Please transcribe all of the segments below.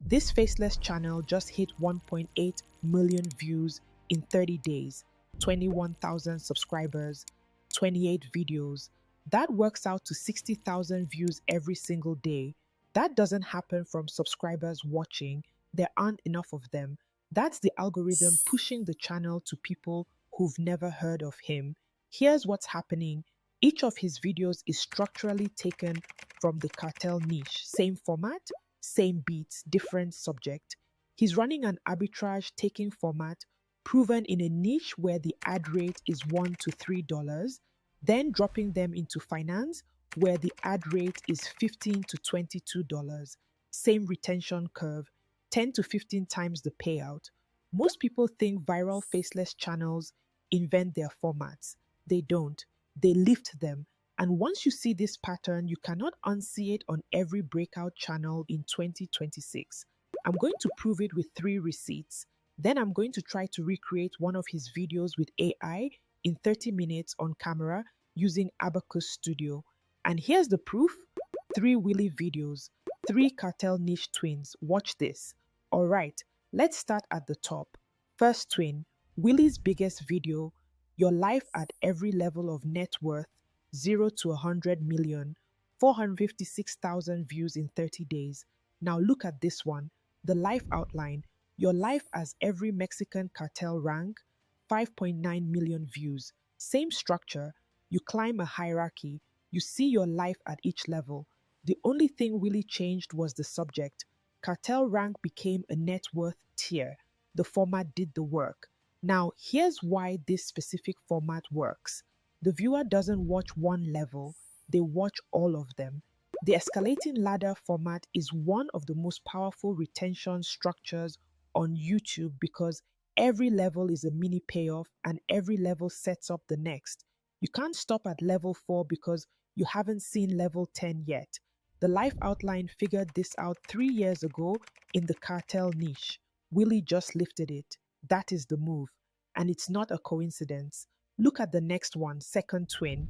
This Faceless channel just hit 1.8 million views in 30 days, 21,000 subscribers, 28 videos. That works out to 60,000 views every single day. That doesn't happen from subscribers watching. There aren't enough of them. That's the algorithm pushing the channel to people who've never heard of him. Here's what's happening. Each of his videos is structurally taken from the cartel niche. Same format, same beats, different subject. He's running an arbitrage taking format proven in a niche where the ad rate is $1 to $3, then dropping them into finance where the ad rate is $15 to $22. Same retention curve, 10 to 15 times the payout. Most people think viral faceless channels invent their formats. They don't. They lift them. And once you see this pattern, you cannot unsee it on every breakout channel in 2026. I'm going to prove it with 3 receipts. Then I'm going to try to recreate one of his videos with AI in 30 minutes on camera using Abacus Studio. And here's the proof. 3 Willy videos, 3 cartel niche twins. Watch this. Alright, let's start at the top. First twin, Willy's biggest video, your life at every level of net worth, 0 to 100 million, 456,000 views in 30 days. Now look at this one, the life outline, your life as every Mexican cartel rank, 5.9 million views. Same structure, you climb a hierarchy, you see your life at each level. The only thing really changed was the subject. Cartel rank became a net worth tier. The format did the work. Now, here's why this specific format works. The viewer doesn't watch one level, they watch all of them. The escalating ladder format is one of the most powerful retention structures on YouTube because every level is a mini payoff and every level sets up the next. You can't stop at level 4 because you haven't seen level 10 yet. The Life Outline figured this out 3 years ago in the cartel niche. Willy just lifted it. That is the move. And it's not a coincidence. Look at the next one, second twin.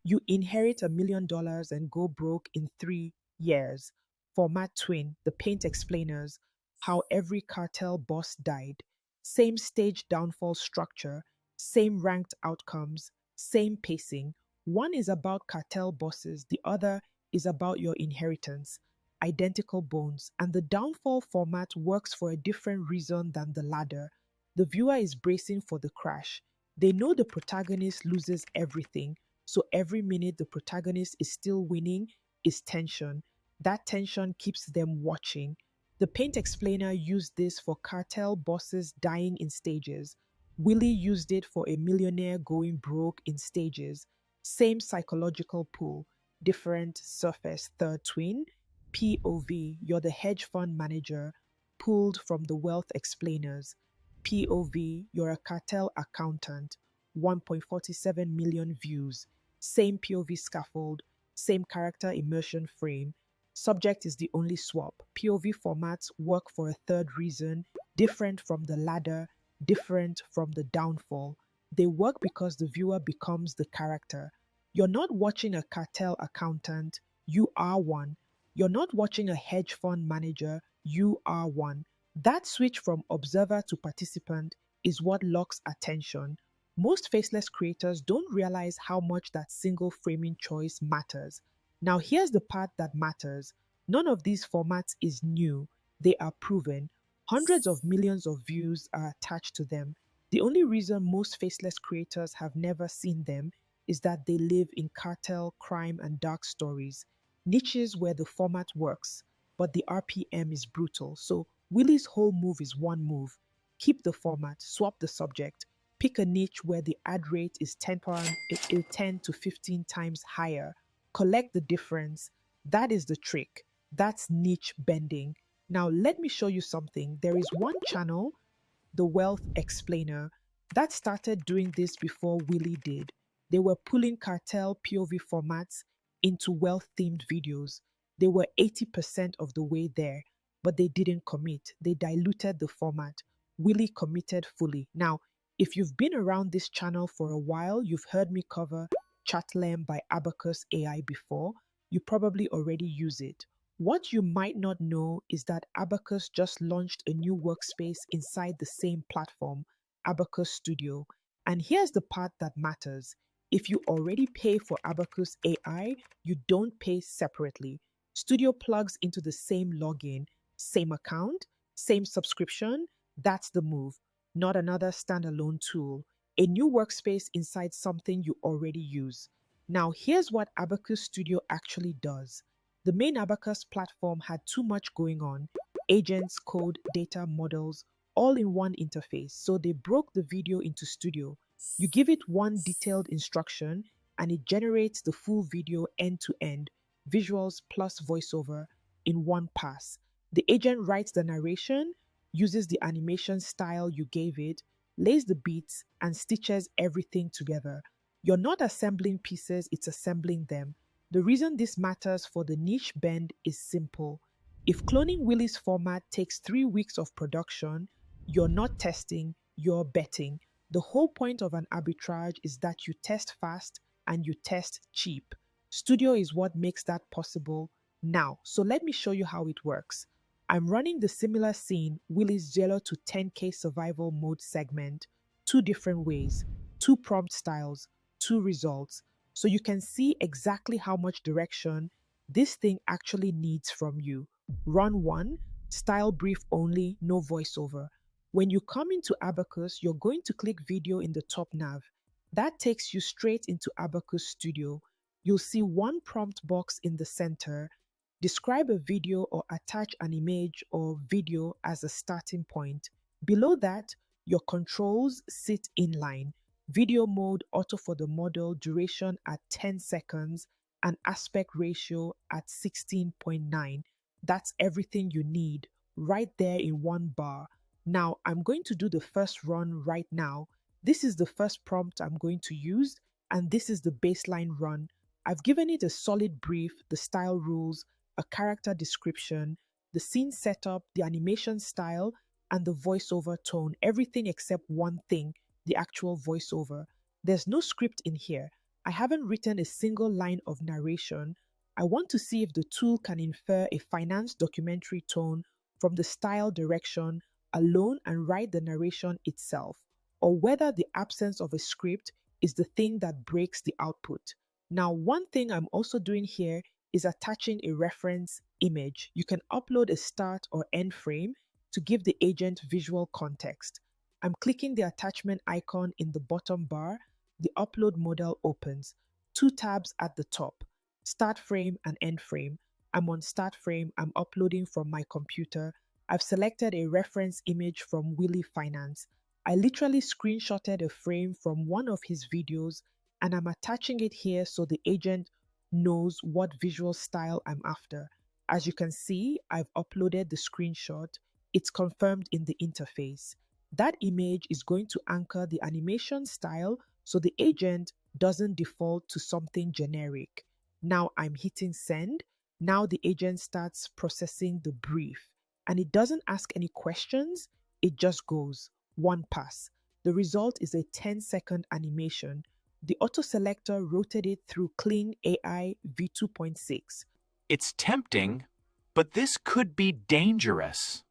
You inherit $1 million and go broke in 3 years. Format twin, the paint explainers, how every cartel boss died. Same stage downfall structure, same ranked outcomes, same pacing. One is about cartel bosses, the other is about your inheritance. Identical bones. And the downfall format works for a different reason than the ladder. The viewer is bracing for the crash. They know the protagonist loses everything, so every minute the protagonist is still winning is tension. That tension keeps them watching. The paint explainer used this for cartel bosses dying in stages. Willy used it for a millionaire going broke in stages. Same psychological pull, different surface. Third twin, POV, you're the hedge fund manager, pulled from the wealth explainers. POV, you're a cartel accountant, 1.47 million views. Same POV scaffold, same character immersion frame. Subject is the only swap. POV formats work for a third reason, different from the ladder, different from the downfall. They work because the viewer becomes the character. You're not watching a cartel accountant, you are one. You're not watching a hedge fund manager, you are one. That switch from observer to participant is what locks attention. Most faceless creators don't realize how much that single framing choice matters. Now here's the part that matters. None of these formats is new. They are proven. Hundreds of millions of views are attached to them. The only reason most faceless creators have never seen them is that they live in cartel, crime, and dark stories. Niches where the format works, but the RPM is brutal. So Willy's whole move is one move. Keep the format, swap the subject, pick a niche where the ad rate is 10 to 15 times higher. Collect the difference. That is the trick. That's niche bending. Now let me show you something. There is one channel, the Wealth Explainer, that started doing this before Willy did. They were pulling cartel POV formats into wealth-themed videos. They were 80% of the way there, but they didn't commit. They diluted the format. Willy committed fully. Now, if you've been around this channel for a while, you've heard me cover Chatlem by Abacus AI before. You probably already use it. What you might not know is that Abacus just launched a new workspace inside the same platform, Abacus Studio. And here's the part that matters. If you already pay for Abacus AI, you don't pay separately. Studio plugs into the same login, same account, same subscription. That's the move, not another standalone tool. A new workspace inside something you already use. Now, here's what Abacus Studio actually does. The main Abacus platform had too much going on: agents, code, data, models, all in one interface. So they broke the video into Studio. You give it one detailed instruction and it generates the full video end to end, visuals plus voiceover in one pass. The agent writes the narration, uses the animation style you gave it, lays the beats, and stitches everything together. You're not assembling pieces, it's assembling them. The reason this matters for the niche bend is simple. If cloning Willy's format takes 3 weeks of production, you're not testing, you're betting. The whole point of an arbitrage is that you test fast and you test cheap. Studio is what makes that possible now. So let me show you how it works. I'm running the similar scene, Willy's 0 to 10k survival mode segment, two different ways, two prompt styles, two results, so you can see exactly how much direction this thing actually needs from you. Run one, style brief only, no voiceover. When you come into Abacus, you're going to click video in the top nav. That takes you straight into Abacus Studio. You'll see one prompt box in the center. Describe a video or attach an image or video as a starting point. Below that, your controls sit inline. Video mode, auto for the model, duration at 10 seconds, and aspect ratio at 16.9. That's everything you need right there in one bar. Now, I'm going to do the first run right now. This is the first prompt I'm going to use, and this is the baseline run. I've given it a solid brief, the style rules, a character description, the scene setup, the animation style, and the voiceover tone, everything except one thing: the actual voiceover. There's no script in here. I haven't written a single line of narration. I want to see if the tool can infer a finance documentary tone from the style direction alone and write the narration itself, or whether the absence of a script is the thing that breaks the output. Now, one thing I'm also doing here is attaching a reference image. You can upload a start or end frame to give the agent visual context. I'm clicking the attachment icon in the bottom bar. The upload modal opens. Two tabs at the top: start frame and end frame. I'm on start frame. I'm uploading from my computer. I've selected a reference image from Willy Finance. I literally screenshotted a frame from one of his videos and I'm attaching it here so the agent knows what visual style I'm after. As you can see, I've uploaded the screenshot. It's confirmed in the interface. That image is going to anchor the animation style so the agent doesn't default to something generic. Now I'm hitting send. Now the agent starts processing the brief and it doesn't ask any questions. It just goes one pass. The result is a 10-second animation. The auto selector rotated it through Clean AI v2.6. It's tempting, but this could be dangerous.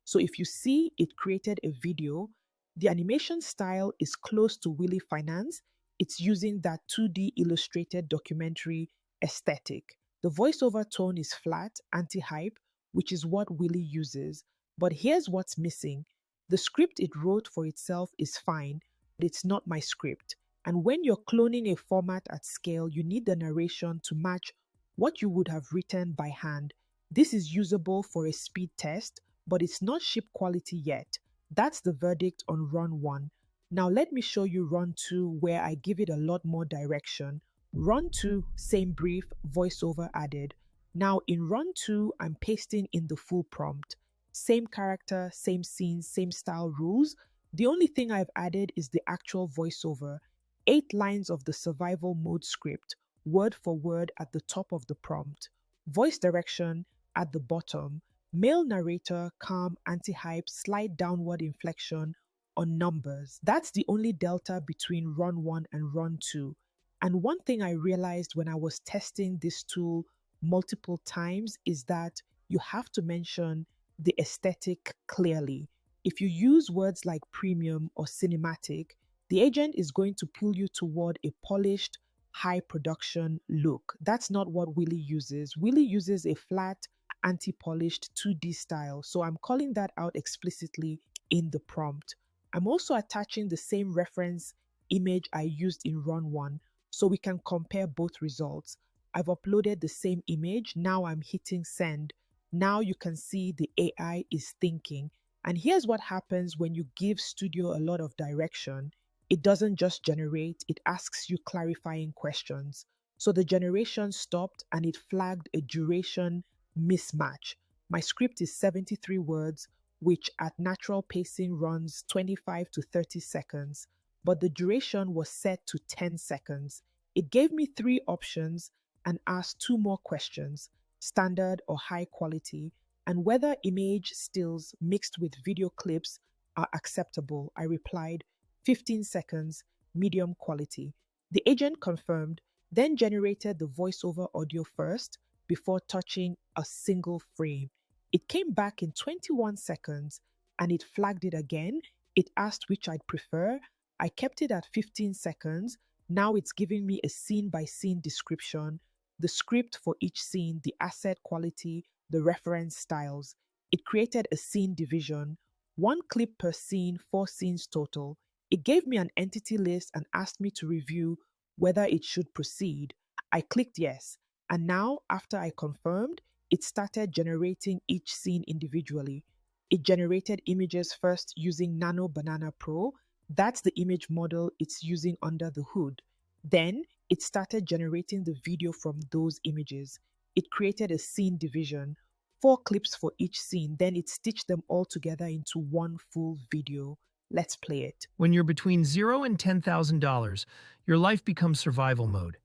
So if you see it created a video, the animation style is close to Willy Finance. It's using that 2D illustrated documentary aesthetic. The voiceover tone is flat, anti-hype, which is what Willy uses. But here's what's missing. The script it wrote for itself is fine, but it's not my script. And when you're cloning a format at scale, you need the narration to match what you would have written by hand. This is usable for a speed test, but it's not ship quality yet. That's the verdict on run 1. Now let me show you run 2 where I give it a lot more direction. Run 2, same brief, voiceover added. Now in run 2, I'm pasting in the full prompt. Same character, same scene, same style rules. The only thing I've added is the actual voiceover. 8 lines of the survival mode script, word for word at the top of the prompt. Voice direction at the bottom. Male narrator, calm, anti-hype, slight downward inflection on numbers. That's the only delta between run one and run two. And one thing I realized when I was testing this tool multiple times is that you have to mention the aesthetic clearly. If you use words like premium or cinematic, the agent is going to pull you toward a polished, high production look. That's not what Willy uses. Willy uses a flat, anti polished 2D style. So I'm calling that out explicitly in the prompt. I'm also attaching the same reference image I used in run one so we can compare both results. I've uploaded the same image. Now I'm hitting send. Now you can see the AI is thinking. And here's what happens when you give Studio a lot of direction. It doesn't just generate, it asks you clarifying questions. So the generation stopped and it flagged a duration mismatch. My script is 73 words, which at natural pacing runs 25 to 30 seconds, but the duration was set to 10 seconds. It gave me three options and asked two more questions: standard or high quality, and whether image stills mixed with video clips are acceptable. I replied 15 seconds, medium quality. The agent confirmed, then generated the voiceover audio first before touching a single frame. It came back in 21 seconds and it flagged it again. It asked which I'd prefer. I kept it at 15 seconds. Now it's giving me a scene by scene description, the script for each scene, the asset quality, the reference styles. It created a scene division, one clip per scene, four scenes total. It gave me an entity list and asked me to review whether it should proceed. I clicked yes, and now, after I confirmed, it started generating each scene individually. It generated images first using Nano Banana Pro. That's the image model it's using under the hood. Then it started generating the video from those images. It created a scene division, four clips for each scene. Then it stitched them all together into one full video. Let's play it. When you're between $0 and $10,000, your life becomes survival mode.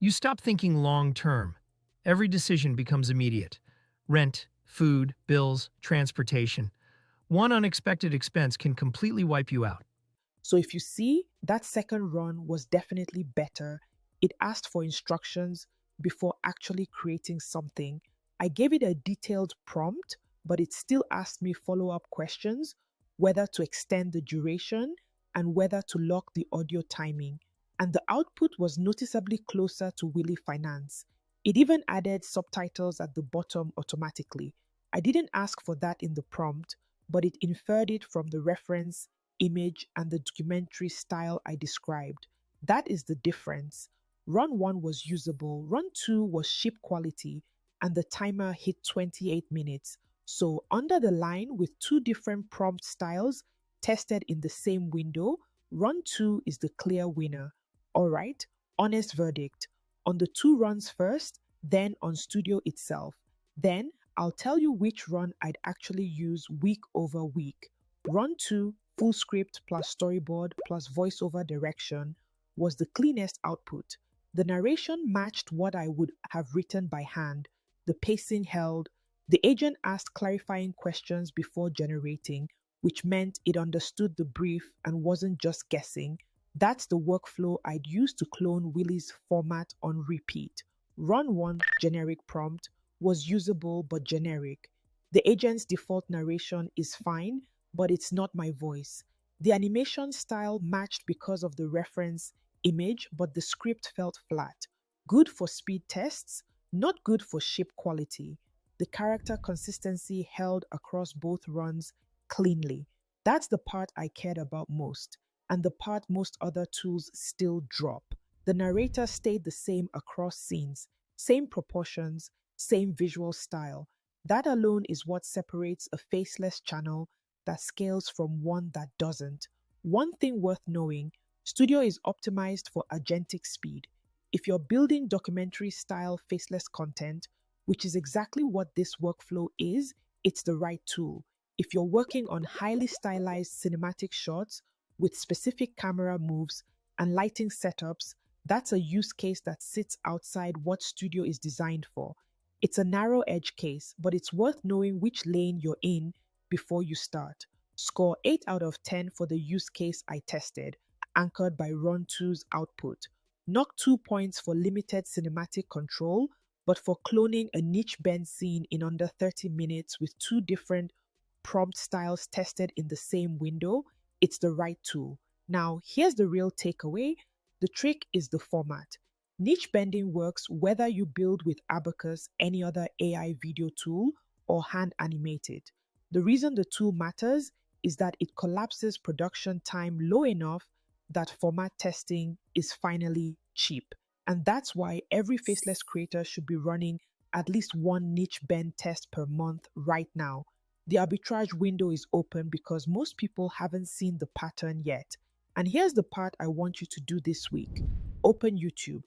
You stop thinking long term. Every decision becomes immediate. Rent, food, bills, transportation. One unexpected expense can completely wipe you out. So if you see, that second run was definitely better. It asked for instructions before actually creating something. I gave it a detailed prompt, but it still asked me follow-up questions, whether to extend the duration and whether to lock the audio timing. And the output was noticeably closer to Willy Finance. It even added subtitles at the bottom automatically. I didn't ask for that in the prompt, but it inferred it from the reference image and the documentary style I described. That is the difference. Run 1 was usable, run 2 was ship quality, and the timer hit 28 minutes. So, under the line with two different prompt styles tested in the same window, run 2 is the clear winner. Alright, honest verdict. On the two runs first, then on Studio itself. Then I'll tell you which run I'd actually use week over week. Run 2, full script plus storyboard plus voiceover direction, was the cleanest output. The narration matched what I would have written by hand. The pacing held. The agent asked clarifying questions before generating, which meant it understood the brief and wasn't just guessing. That's the workflow I'd use to clone Willy's format on repeat. Run 1, generic prompt, was usable but generic. The agent's default narration is fine, but it's not my voice. The animation style matched because of the reference image, but the script felt flat. Good for speed tests, not good for ship quality. The character consistency held across both runs cleanly. That's the part I cared about most, and the part most other tools still drop. The narrator stayed the same across scenes, same proportions, same visual style. That alone is what separates a faceless channel that scales from one that doesn't. One thing worth knowing: Studio is optimized for agentic speed. If you're building documentary style faceless content, which is exactly what this workflow is, it's the right tool. If you're working on highly stylized cinematic shots with specific camera moves and lighting setups, that's a use case that sits outside what Studio is designed for. It's a narrow edge case, but it's worth knowing which lane you're in before you start. Score 8 out of 10 for the use case I tested, anchored by Run2's output. Knock 2 points for limited cinematic control, but for cloning a niche bend scene in under 30 minutes with 2 different prompt styles tested in the same window, it's the right tool. Now, here's the real takeaway. The trick is the format. Niche bending works whether you build with Abacus, any other AI video tool, or hand animate it. The reason the tool matters is that it collapses production time low enough that format testing is finally cheap. And that's why every faceless creator should be running at least one niche bend test per month right now. The arbitrage window is open because most people haven't seen the pattern yet. And here's the part I want you to do this week. Open YouTube.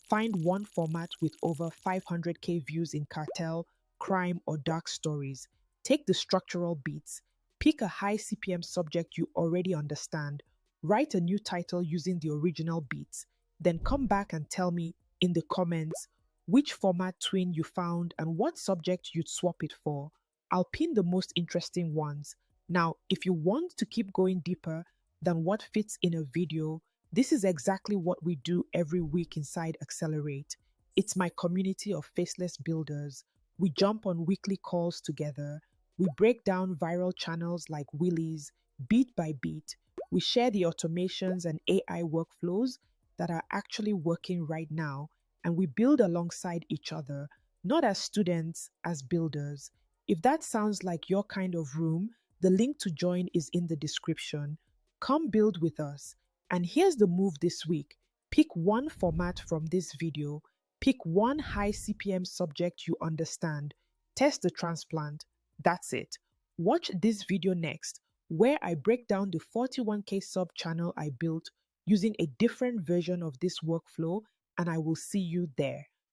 Find one format with over 500k views in cartel, crime, or dark stories. Take the structural beats. Pick a high CPM subject you already understand. Write a new title using the original beats. Then come back and tell me in the comments which format twin you found and what subject you'd swap it for. I'll pin the most interesting ones. Now, if you want to keep going deeper than what fits in a video, this is exactly what we do every week inside Accelerate. It's my community of faceless builders. We jump on weekly calls together. We break down viral channels like Willy's, beat by beat. We share the automations and AI workflows that are actually working right now, and we build alongside each other, not as students, as builders. If that sounds like your kind of room, the link to join is in the description. Come build with us. And here's the move this week. Pick one format from this video. Pick one high CPM subject you understand. Test the transplant. That's it. Watch this video next, where I break down the 41k sub channel I built using a different version of this workflow, and I will see you there.